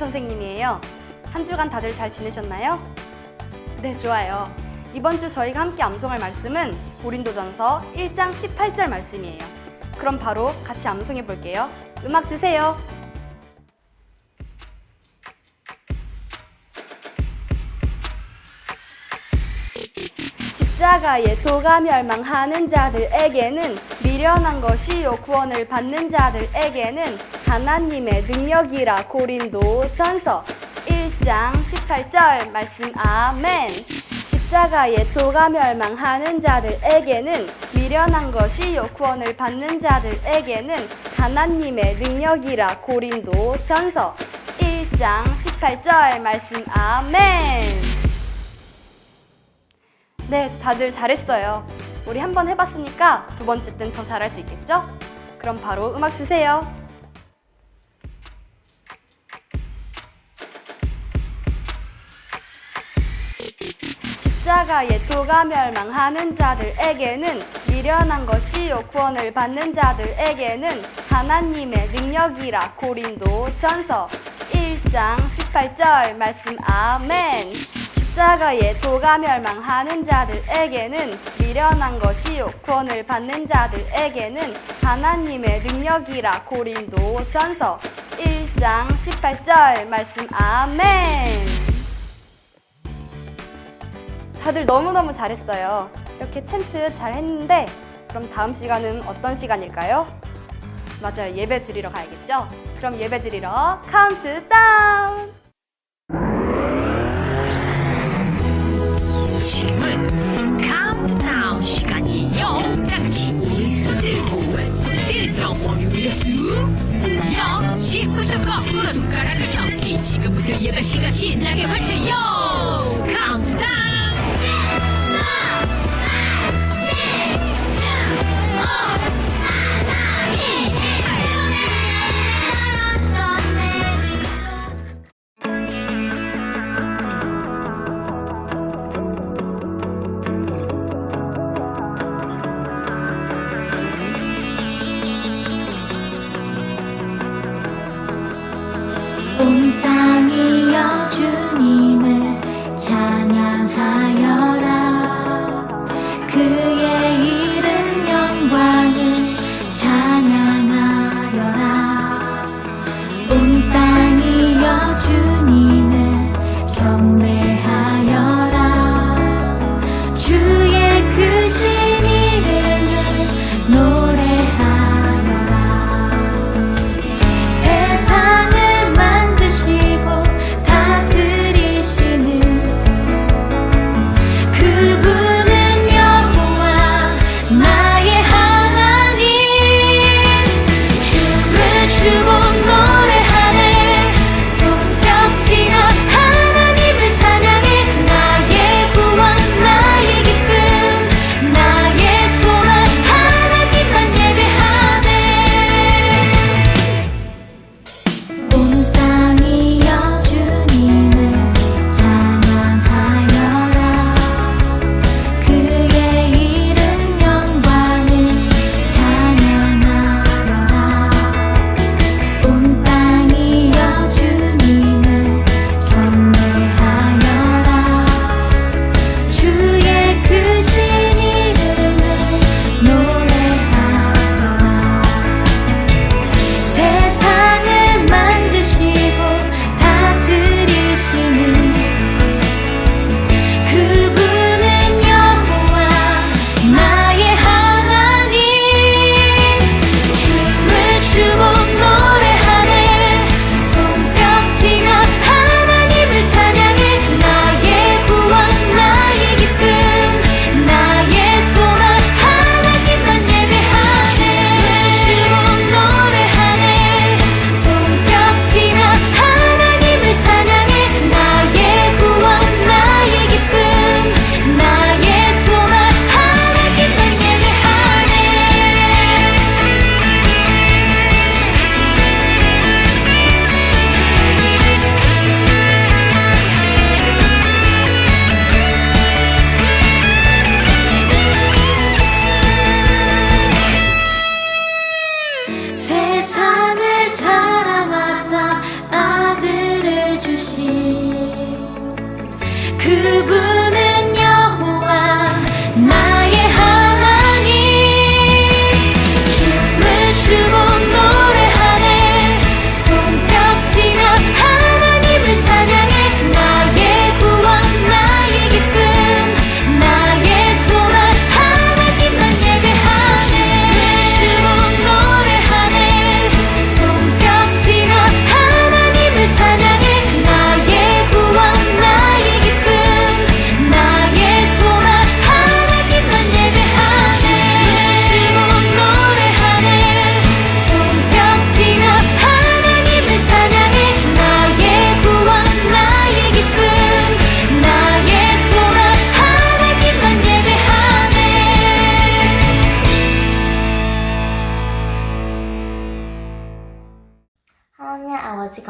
선생님이에요. 한 주간 다들 잘 지내셨나요? 네, 좋아요. 이번 주 저희가 함께 암송할 말씀은 고린도전서 1장 18절 말씀이에요. 그럼 바로 같이 암송해 볼게요. 음악 주세요. 십자가의 도가 멸망하는 자들에게는 미련한 것이요 구원을 받는 자들에게는 하나님의 능력이라. 고린도전서 1장 18절 말씀. 아멘. 십자가의 도가 멸망하는 자들에게는 미련한 것이요 구원을 받는 자들에게는 하나님의 능력이라. 고린도전서 1장 18절 말씀. 아멘. 네, 다들 잘했어요. 우리 한번 해봤으니까 두 번째 땐 더 잘할 수 있겠죠? 그럼 바로 음악 주세요. 십자가의 도가 멸망하는 자들에게는 미련한 것이요 구원을 받는 자들에게는 하나님의 능력이라. 고린도전서 1장 18절 말씀. 아멘. 십자가의 도가 멸망하는 자들에게는 미련한 것이요 구원을 받는 자들에게는 하나님의 능력이라. 고린도전서 1장 18절 말씀. 아멘. 다들 너무너무 잘했어요. 이렇게 찬트 잘 했는데 그럼 다음 시간은 어떤 시간일까요? 맞아요, 예배 드리러 가야겠죠? 그럼 예배 드리러 카운트다운! 지금은 카운트다운 시간이에요. 다같이 손 들고 왼손 들며 머리 위에 쑥 10부터 거꾸로 손가락을 접기. 지금부터 예배 시간 신나게 외쳐요. 카운트다운. 온 땅이여 주님을 찬양하라.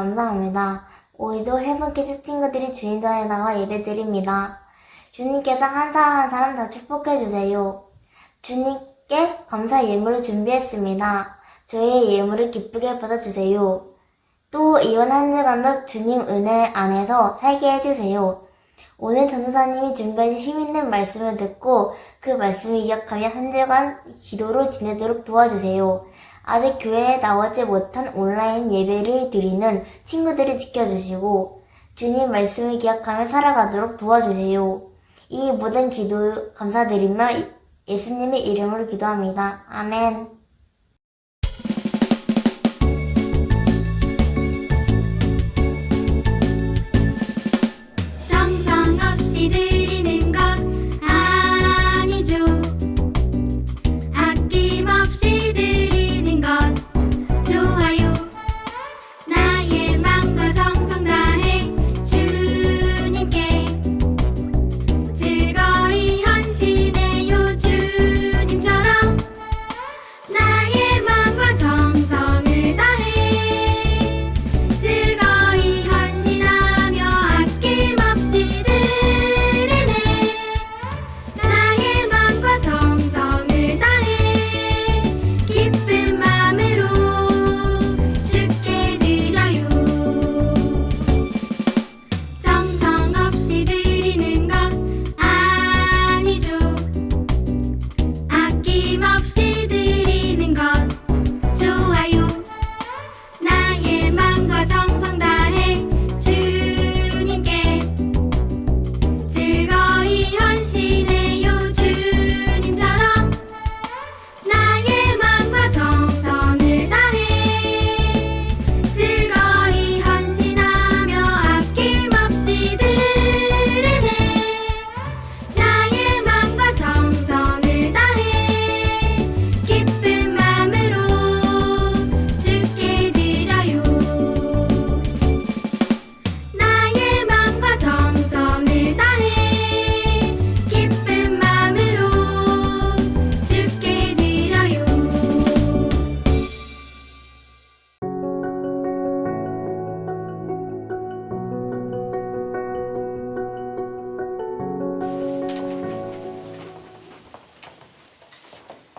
감사합니다. 오늘도 헤븐키즈 친구들이 주인전에 나와 예배드립니다. 주님께서 한 사람 한 사람 다 축복해주세요. 주님께 감사 예물을 준비했습니다. 저희의 예물을 기쁘게 받아주세요. 또 이번 한 주간도 주님 은혜 안에서 살게 해주세요. 오늘 전도사님이 준비하신 힘있는 말씀을 듣고 그 말씀을 기억하며 한 주간 기도로 지내도록 도와주세요. 아직 교회에 나오지 못한 온라인 예배를 드리는 친구들을 지켜주시고 주님 말씀을 기억하며 살아가도록 도와주세요. 이 모든 기도 감사드리며 예수님의 이름으로 기도합니다. 아멘. 정성 없이 드리는 것 아니죠. 아낌없이 드리는 것 좋아요. 나의 맘과 정성 다해 주님께 즐거이 헌신해요. 주님처럼 나의 맘과 정성을 다해 즐거이 헌신하며 아낌없이 드리네. 나의 맘과 정성을 다해 기쁜 마음으로 주께 드려요. 정성 없이 드리는 것 아니죠. 아낌없이 드리는 것 좋아요. 나의 맘과 정성 다해 주님께 즐거이 헌신해요. 주님처럼 나의 맘과 정성을 다해 즐거이 헌신하며 아낌없이 드리네. 나의 맘과 정성을 다해 기쁜 마음으로 주께 드려요. 나의 맘과 정성을 다해 기쁜 마음으로 주께 드려요.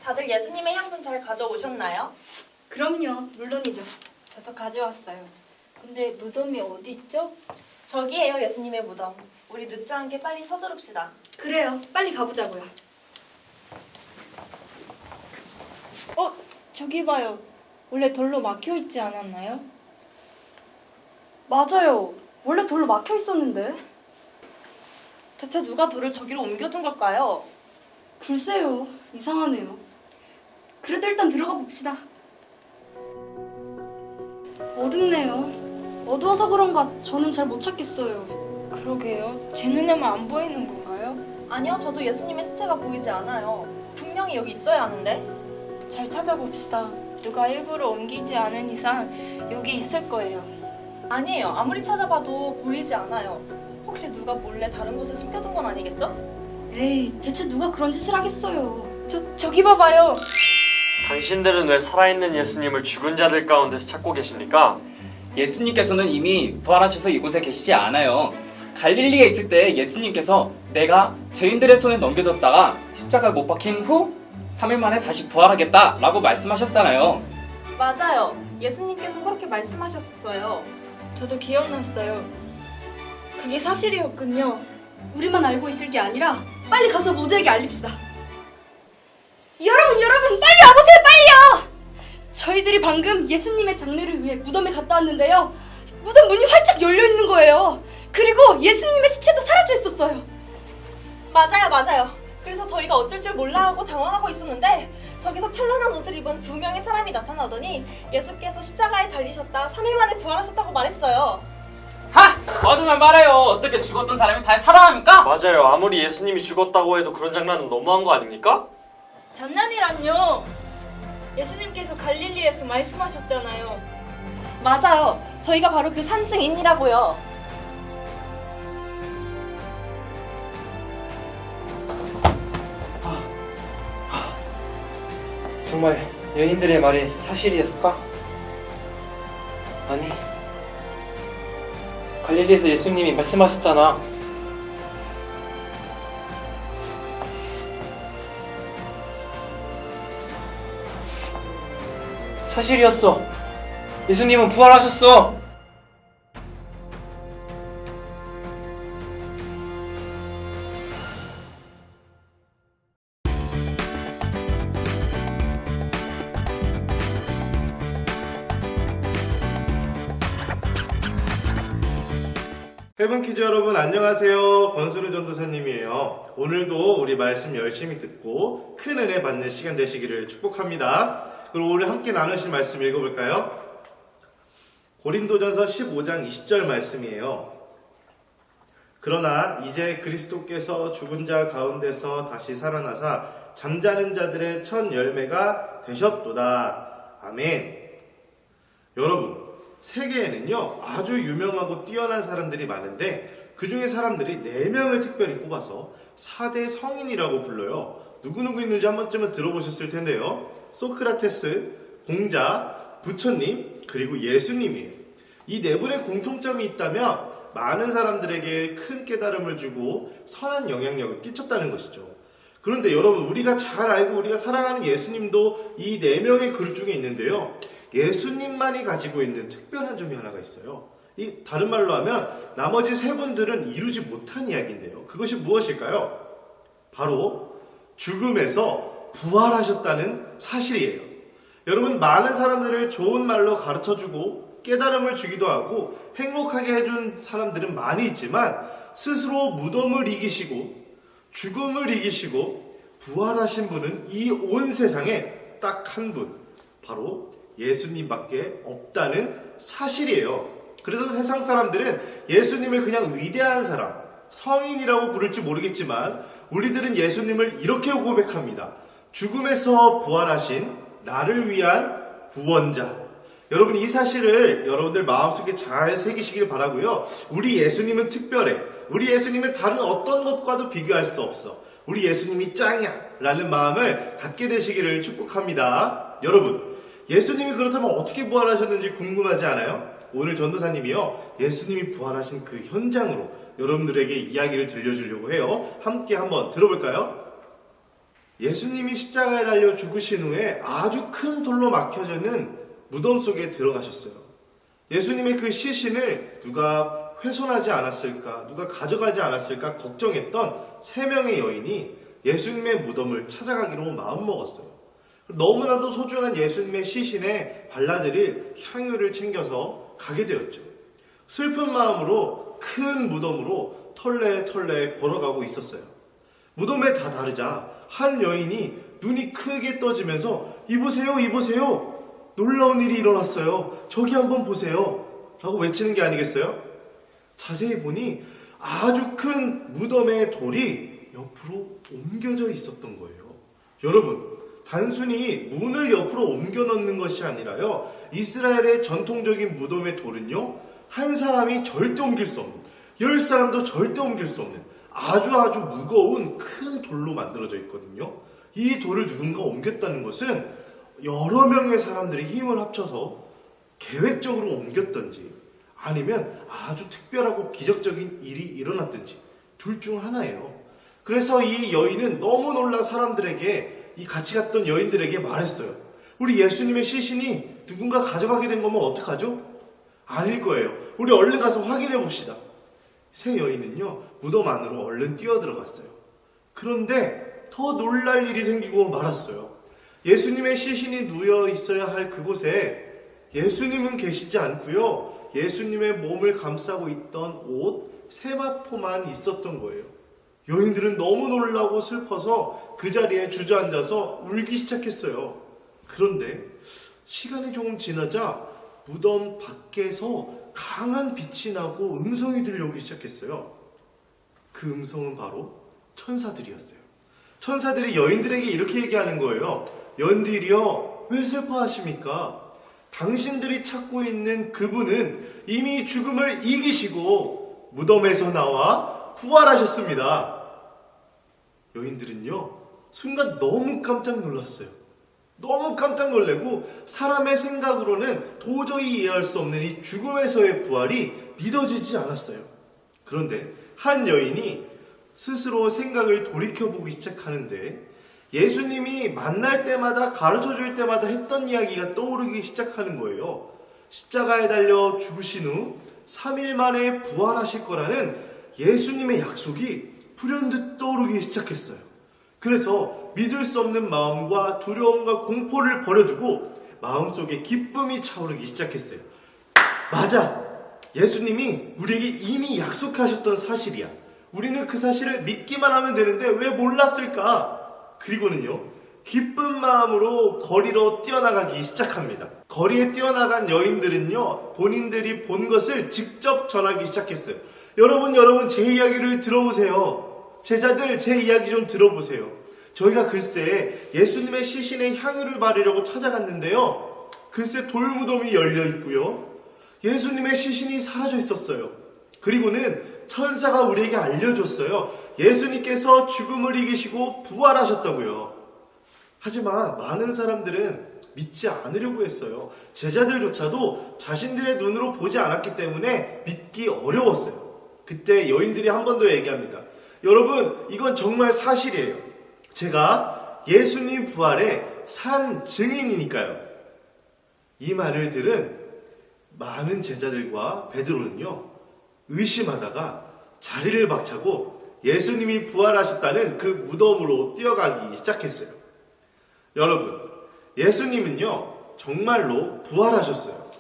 다들 예수님의 향품 잘 가져오셨나요? 그럼요, 물론이죠. 저도 가져왔어요. 근데 무덤이 어디 있죠? 저기에요, 예수님의 무덤. 우리 늦지 않게 빨리 서두릅시다. 그래요, 빨리 가보자고요. 저기 봐요. 원래 돌로 막혀 있지 않았나요? 맞아요. 원래 돌로 막혀 있었는데. 대체 누가 돌을 저기로 옮겨둔 걸까요? 글쎄요, 이상하네요. 그래도 일단 들어가 봅시다. 어둡네요. 어두워서 그런가 저는 잘 못 찾겠어요. 그러게요. 제 눈에만 안 보이는 건가요? 아니요, 저도 예수님의 시체가 보이지 않아요. 분명히 여기 있어야 하는데. 잘 찾아봅시다. 누가 일부러 옮기지 않은 이상 여기 있을 거예요. 아니에요, 아무리 찾아봐도 보이지 않아요. 혹시 누가 몰래 다른 곳에 숨겨둔 건 아니겠죠? 에이, 대체 누가 그런 짓을 하겠어요. 저기 봐봐요. 당신들은 왜 살아있는 예수님을 죽은 자들 가운데서 찾고 계십니까? 예수님께서는 이미 부활하셔서 이곳에 계시지 않아요. 갈릴리에 있을 때 예수님께서 내가 죄인들의 손에 넘겨졌다가 십자가에 못 박힌 후 3일 만에 다시 부활하겠다 라고 말씀하셨잖아요. 맞아요. 예수님께서 그렇게 말씀하셨었어요. 저도 기억났어요. 그게 사실이었군요. 우리만 알고 있을 게 아니라 빨리 가서 모두에게 알립시다. 여러분, 빨리 와보세요, 빨리요! 저희들이 방금 예수님의 장례를 위해 무덤에 갔다 왔는데요. 무덤 문이 활짝 열려 있는 거예요. 그리고 예수님의 시체도 사라져 있었어요. 맞아요. 그래서 저희가 어쩔 줄 몰라 하고 당황하고 있었는데 저기서 찬란한 옷을 입은 2명의 사람이 나타나더니 예수께서 십자가에 달리셨다 3일 만에 부활하셨다고 말했어요. 거짓말 말아요. 어떻게 죽었던 사람이 다시 살아납니까? 맞아요. 아무리 예수님이 죽었다고 해도 그런 장난은 너무한 거 아닙니까? 장난이란요. 예수님께서 갈릴리에서 말씀하셨잖아요. 맞아요. 저희가 바로 그 산증인이라고요. 정말 여인들의 말이 사실이었을까? 아니, 갈릴리에서 예수님이 말씀하셨잖아. 사실이었어. 예수님은 부활하셨어. 헤븐키즈 여러분 안녕하세요. 권수르 전도사님이에요. 오늘도 우리 말씀 열심히 듣고 큰 은혜 받는 시간 되시기를 축복합니다. 그럼 오늘 함께 나누실 말씀 읽어볼까요? 고린도전서 15장 20절 말씀이에요. 그러나 이제 그리스도께서 죽은 자 가운데서 다시 살아나사 잠자는 자들의 첫 열매가 되셨도다. 아멘. 여러분, 세계에는요 아주 유명하고 뛰어난 사람들이 많은데 그 중에 사람들이 4명을 특별히 꼽아서 4대 성인이라고 불러요. 누구누구 있는지 한 번쯤은 들어보셨을 텐데요. 소크라테스, 공자, 부처님, 그리고 예수님이에요. 이 4분의 공통점이 있다면 많은 사람들에게 큰 깨달음을 주고 선한 영향력을 끼쳤다는 것이죠. 그런데 여러분, 우리가 잘 알고 우리가 사랑하는 예수님도 이 4명의 그룹 중에 있는데요. 예수님만이 가지고 있는 특별한 점이 하나가 있어요. 이 다른 말로 하면 나머지 3분들은 이루지 못한 이야기인데요. 그것이 무엇일까요? 바로 죽음에서 부활하셨다는 사실이에요. 여러분, 많은 사람들을 좋은 말로 가르쳐주고 깨달음을 주기도 하고 행복하게 해준 사람들은 많이 있지만 스스로 무덤을 이기시고 죽음을 이기시고 부활하신 분은 이 온 세상에 딱 한 분, 바로 예수님밖에 없다는 사실이에요. 그래서 세상 사람들은 예수님을 그냥 위대한 사람, 성인이라고 부를지 모르겠지만 우리들은 예수님을 이렇게 고백합니다. 죽음에서 부활하신 나를 위한 구원자. 여러분, 이 사실을 여러분들 마음속에 잘 새기시길 바라고요. 우리 예수님은 특별해. 우리 예수님은 다른 어떤 것과도 비교할 수 없어. 우리 예수님이 짱이야 라는 마음을 갖게 되시기를 축복합니다. 여러분, 예수님이 그렇다면 어떻게 부활하셨는지 궁금하지 않아요? 오늘 전도사님이요, 예수님이 부활하신 그 현장으로 여러분들에게 이야기를 들려주려고 해요. 함께 한번 들어볼까요? 예수님이 십자가에 달려 죽으신 후에 아주 큰 돌로 막혀져는 무덤 속에 들어가셨어요. 예수님의 그 시신을 누가 훼손하지 않았을까, 누가 가져가지 않았을까 걱정했던 3명의 여인이 예수님의 무덤을 찾아가기로 마음먹었어요. 너무나도 소중한 예수님의 시신에 발라드릴 향유를 챙겨서 가게 되었죠. 슬픈 마음으로 큰 무덤으로 털레털레 걸어가고 있었어요. 무덤에 다 다르자 한 여인이 눈이 크게 떠지면서 이보세요, 이보세요, 놀라운 일이 일어났어요, 저기 한번 보세요 라고 외치는 게 아니겠어요? 자세히 보니 아주 큰 무덤의 돌이 옆으로 옮겨져 있었던 거예요. 여러분, 단순히 문을 옆으로 옮겨 넣는 것이 아니라요, 이스라엘의 전통적인 무덤의 돌은요, 한 사람이 절대 옮길 수 없는, 10사람도 절대 옮길 수 없는 아주 무거운 큰 돌로 만들어져 있거든요. 이 돌을 누군가 옮겼다는 것은 여러 명의 사람들이 힘을 합쳐서 계획적으로 옮겼던지 아니면 아주 특별하고 기적적인 일이 일어났든지 둘 중 하나예요. 그래서 이 여인은 너무 놀라 사람들에게, 이 같이 갔던 여인들에게 말했어요. 우리 예수님의 시신이 누군가 가져가게 된 거면 어떡하죠? 아닐 거예요. 우리 얼른 가서 확인해 봅시다. 세 여인은요, 무덤 안으로 얼른 뛰어들어갔어요. 그런데 더 놀랄 일이 생기고 말았어요. 예수님의 시신이 누워 있어야 할 그곳에 예수님은 계시지 않고요, 예수님의 몸을 감싸고 있던 옷, 세마포만 있었던 거예요. 여인들은 너무 놀라고 슬퍼서 그 자리에 주저앉아서 울기 시작했어요. 그런데 시간이 조금 지나자 무덤 밖에서 강한 빛이 나고 음성이 들려오기 시작했어요. 그 음성은 바로 천사들이었어요. 천사들이 여인들에게 이렇게 얘기하는 거예요. 여인들이여, 왜 슬퍼하십니까? 당신들이 찾고 있는 그분은 이미 죽음을 이기시고 무덤에서 나와 부활하셨습니다. 여인들은요, 순간 너무 깜짝 놀랐어요. 너무 깜짝 놀래고 사람의 생각으로는 도저히 이해할 수 없는 이 죽음에서의 부활이 믿어지지 않았어요. 그런데 한 여인이 스스로 생각을 돌이켜보기 시작하는데 예수님이 만날 때마다 가르쳐줄 때마다 했던 이야기가 떠오르기 시작하는 거예요. 십자가에 달려 죽으신 후 3일 만에 부활하실 거라는 예수님의 약속이 불현듯 떠오르기 시작했어요. 그래서 믿을 수 없는 마음과 두려움과 공포를 버려두고 마음속에 기쁨이 차오르기 시작했어요. 맞아! 예수님이 우리에게 이미 약속하셨던 사실이야. 우리는 그 사실을 믿기만 하면 되는데 왜 몰랐을까? 그리고는요, 기쁜 마음으로 거리로 뛰어나가기 시작합니다. 거리에 뛰어나간 여인들은요, 본인들이 본 것을 직접 전하기 시작했어요. 여러분 제 이야기를 들어보세요. 제자들 제 이야기 좀 들어보세요. 저희가 글쎄 예수님의 시신에 향유를 바르려고 찾아갔는데요, 글쎄 돌무덤이 열려 있고요, 예수님의 시신이 사라져 있었어요. 그리고는 천사가 우리에게 알려줬어요. 예수님께서 죽음을 이기시고 부활하셨다고요. 하지만 많은 사람들은 믿지 않으려고 했어요. 제자들조차도 자신들의 눈으로 보지 않았기 때문에 믿기 어려웠어요. 그때 여인들이 한 번 더 얘기합니다. 여러분, 이건 정말 사실이에요. 제가 예수님 부활의 산 증인이니까요. 이 말을 들은 많은 제자들과 베드로는요, 의심하다가 자리를 박차고 예수님이 부활하셨다는 그 무덤으로 뛰어가기 시작했어요. 여러분, 예수님은요, 정말로 부활하셨어요.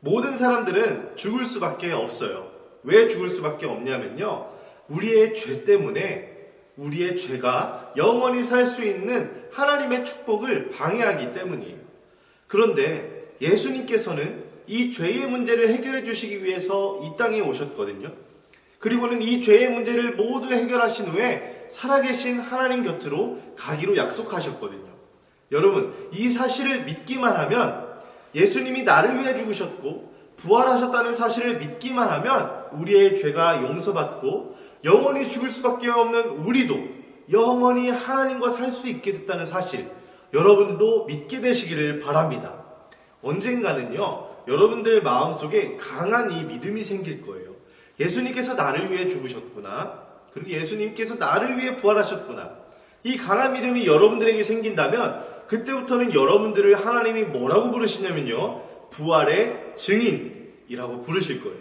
모든 사람들은 죽을 수밖에 없어요. 왜 죽을 수밖에 없냐면요, 우리의 죄 때문에 우리의 죄가 영원히 살 수 있는 하나님의 축복을 방해하기 때문이에요. 그런데 예수님께서는 이 죄의 문제를 해결해 주시기 위해서 이 땅에 오셨거든요. 그리고는 이 죄의 문제를 모두 해결하신 후에 살아계신 하나님 곁으로 가기로 약속하셨거든요. 여러분, 이 사실을 믿기만 하면, 예수님이 나를 위해 죽으셨고 부활하셨다는 사실을 믿기만 하면 우리의 죄가 용서받고 영원히 죽을 수밖에 없는 우리도 영원히 하나님과 살 수 있게 됐다는 사실, 여러분도 믿게 되시기를 바랍니다. 언젠가는요, 여러분들 마음속에 강한 이 믿음이 생길 거예요. 예수님께서 나를 위해 죽으셨구나, 그리고 예수님께서 나를 위해 부활하셨구나. 이 강한 믿음이 여러분들에게 생긴다면 그때부터는 여러분들을 하나님이 뭐라고 부르시냐면요, 부활의 증인이라고 부르실 거예요.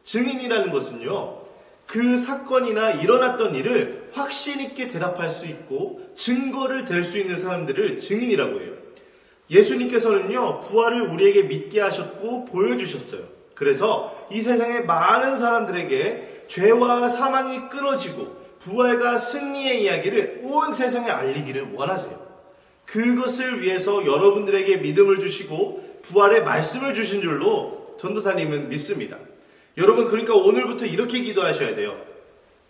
증인이라는 것은요, 그 사건이나 일어났던 일을 확신 있게 대답할 수 있고 증거를 댈 수 있는 사람들을 증인이라고 해요. 예수님께서는요, 부활을 우리에게 믿게 하셨고 보여주셨어요. 그래서 이 세상의 많은 사람들에게 죄와 사망이 끊어지고 부활과 승리의 이야기를 온 세상에 알리기를 원하세요. 그것을 위해서 여러분들에게 믿음을 주시고 부활의 말씀을 주신 줄로 전도사님은 믿습니다. 여러분, 그러니까 오늘부터 이렇게 기도하셔야 돼요.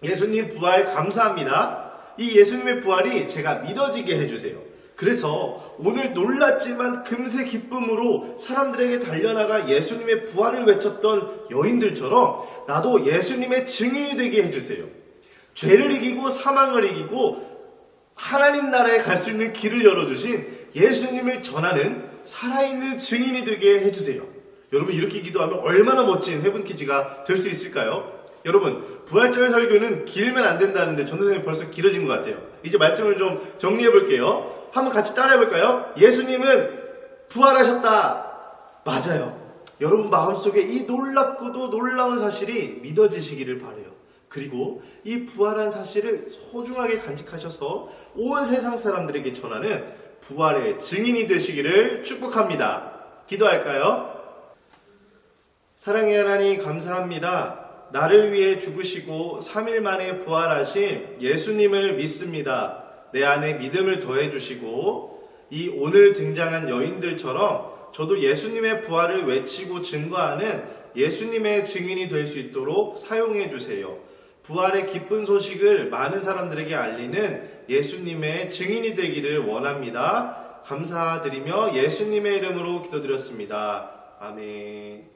예수님 부활 감사합니다. 이 예수님의 부활이 제가 믿어지게 해주세요. 그래서 오늘 놀랐지만 금세 기쁨으로 사람들에게 달려나가 예수님의 부활을 외쳤던 여인들처럼 나도 예수님의 증인이 되게 해주세요. 죄를 이기고 사망을 이기고 하나님 나라에 갈 수 있는 길을 열어주신 예수님을 전하는 살아있는 증인이 되게 해주세요. 여러분, 이렇게 기도하면 얼마나 멋진 헤븐키즈가 될 수 있을까요? 여러분, 부활절 설교는 길면 안 된다는데 전도사님 벌써 길어진 것 같아요. 이제 말씀을 좀 정리해 볼게요. 한번 같이 따라해 볼까요? 예수님은 부활하셨다. 맞아요. 여러분 마음속에 이 놀랍고도 놀라운 사실이 믿어지시기를 바라요. 그리고 이 부활한 사실을 소중하게 간직하셔서 온 세상 사람들에게 전하는 부활의 증인이 되시기를 축복합니다. 기도할까요? 사랑의 하나님, 감사합니다. 나를 위해 죽으시고 3일 만에 부활하신 예수님을 믿습니다. 내 안에 믿음을 더해주시고 이 오늘 등장한 여인들처럼 저도 예수님의 부활을 외치고 증거하는 예수님의 증인이 될 수 있도록 사용해 주세요. 부활의 기쁜 소식을 많은 사람들에게 알리는 예수님의 증인이 되기를 원합니다. 감사드리며 예수님의 이름으로 기도드렸습니다. 아멘.